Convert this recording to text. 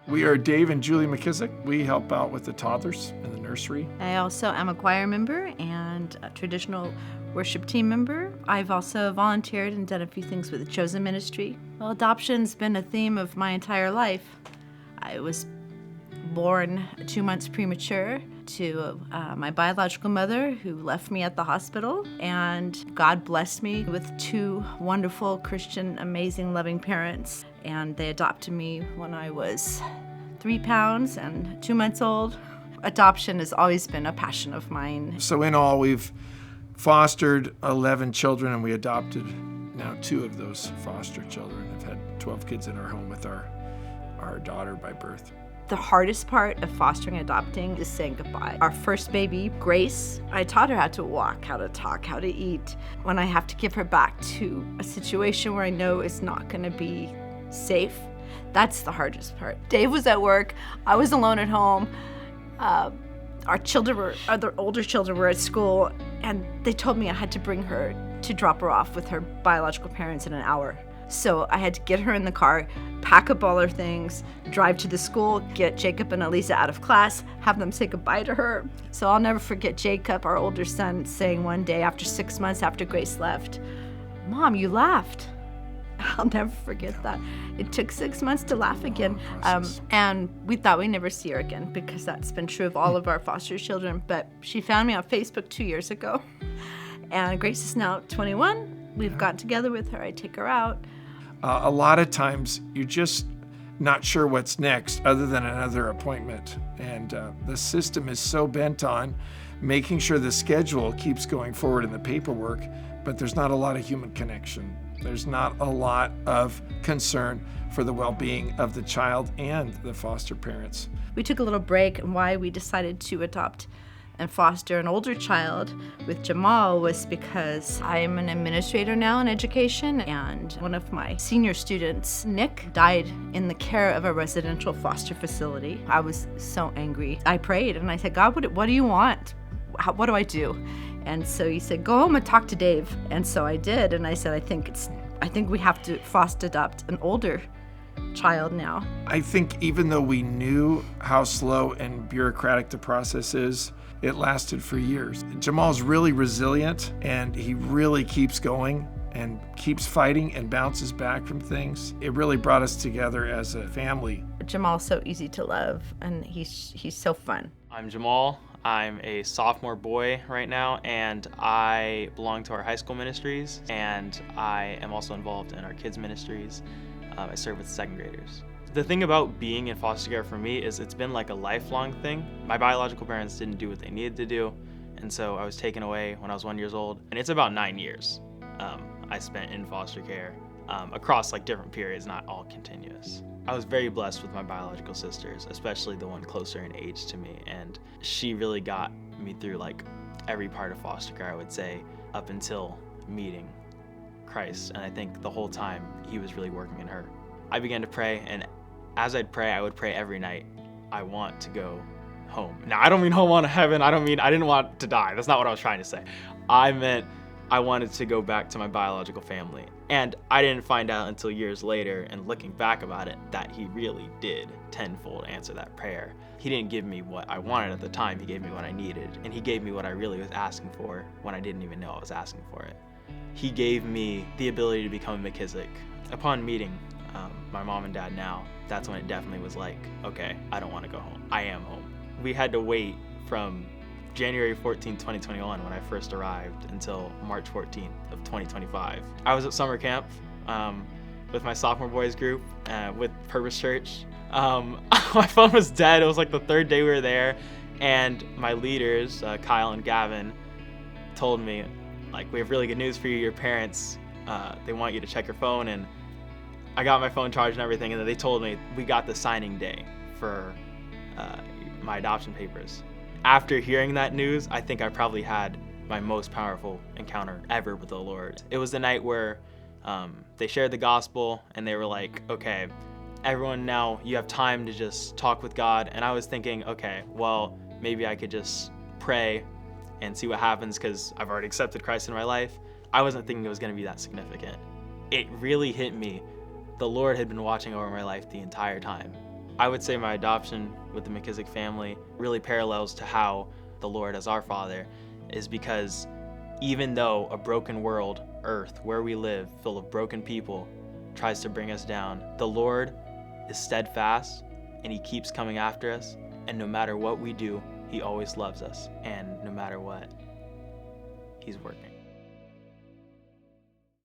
We are Dave and Julie McKissick. We help out with the toddlers in the nursery. I also am a choir member and a traditional worship team member. I've also volunteered and done a few things with the Chosen Ministry. Well, adoption's been a theme of my entire life. I was born 2 months premature to my biological mother, who left me at the hospital, and God blessed me with two wonderful Christian, amazing, loving parents, and they adopted me when I was 3 pounds and 2 months old. Adoption has always been a passion of mine. So in all, we've fostered 11 children, and we adopted now 2 of those foster children. I've had 12 kids in our home with our daughter by birth. The hardest part of fostering and adopting is saying goodbye. Our first baby, Grace, I taught her how to walk, how to talk, how to eat. When I have to give her back to a situation where I know it's not going to be safe, that's the hardest part. Dave was at work. I was alone at home. Our older children were at school, and they told me I had to bring her to drop her off with her biological parents in an hour. So I had to get her in the car, pack up all her things, drive to the school, get Jacob and Elisa out of class, have them say goodbye to her. So I'll never forget Jacob, our older son, saying one day after 6 months after Grace left, "Mom, you laughed." I'll never forget that. It took 6 months to laugh again. And we thought we'd never see her again, because that's been true of all of our foster children. But she found me on Facebook 2 years ago. And Grace is now 21. We've gotten together with her. I take her out. A lot of times you're just not sure what's next other than another appointment. And the system is so bent on making sure the schedule keeps going forward in the paperwork, but there's not a lot of human connection. There's not a lot of concern for the well-being of the child and the foster parents. We took a little break, and why we decided to adopt and foster an older child with Jamal was because I'm an administrator now in education, and one of my senior students, Nick, died in the care of a residential foster facility. I was so angry. I prayed and I said, "God, what do you want? What do I do?" And so he said, "Go home and talk to Dave." And so I did, and I said, I think we have to foster adopt an older child now. I think even though we knew how slow and bureaucratic the process is, it lasted for years. Jamal's really resilient, and he really keeps going and keeps fighting and bounces back from things. It really brought us together as a family. Jamal's so easy to love, and he's so fun. I'm Jamal. I'm a sophomore boy right now, and I belong to our high school ministries, and I am also involved in our kids ministries. I serve with second graders. The thing about being in foster care for me is it's been like a lifelong thing. My biological parents didn't do what they needed to do, and so I was taken away when I was 1 year old, and it's about 9 years I spent in foster care across like different periods, not all continuous. I was very blessed with my biological sisters, especially the one closer in age to me, and she really got me through like every part of foster care, I would say, up until meeting Christ. And I think the whole time he was really working in her. I began to pray, and as I'd pray, I would pray every night, "I want to go home." Now, I don't mean home on heaven. I didn't want to die. That's not what I was trying to say. I meant I wanted to go back to my biological family. And I didn't find out until years later, and looking back about it, that he really did tenfold answer that prayer. He didn't give me what I wanted at the time. He gave me what I needed, and he gave me what I really was asking for when I didn't even know I was asking for it. He gave me the ability to become a McKissick. Upon meeting my mom and dad now, that's when it definitely was like, okay, I don't want to go home. I am home. We had to wait from January 14, 2021, when I first arrived, until March 14th of 2025. I was at summer camp with my sophomore boys group with Purpose Church. My phone was dead. It was like the 3rd day we were there, and my leaders, Kyle and Gavin, told me, like, "We have really good news for you. Your parents, they want you to check your phone." And I got my phone charged and everything, and then they told me we got the signing day for my adoption papers. After hearing that news, I think I probably had my most powerful encounter ever with the Lord. It was the night where they shared the gospel, and they were like, "Okay, everyone, now you have time to just talk with God." And I was thinking, okay, well, maybe I could just pray and see what happens, because I've already accepted Christ in my life. I wasn't thinking it was going to be that significant. It really hit me. The Lord had been watching over my life the entire time. I would say my adoption with the McKissick family really parallels to how the Lord as our Father is, because even though a broken world, earth, where we live, full of broken people, tries to bring us down, the Lord is steadfast and he keeps coming after us, and no matter what we do, he always loves us, and no matter what, he's working.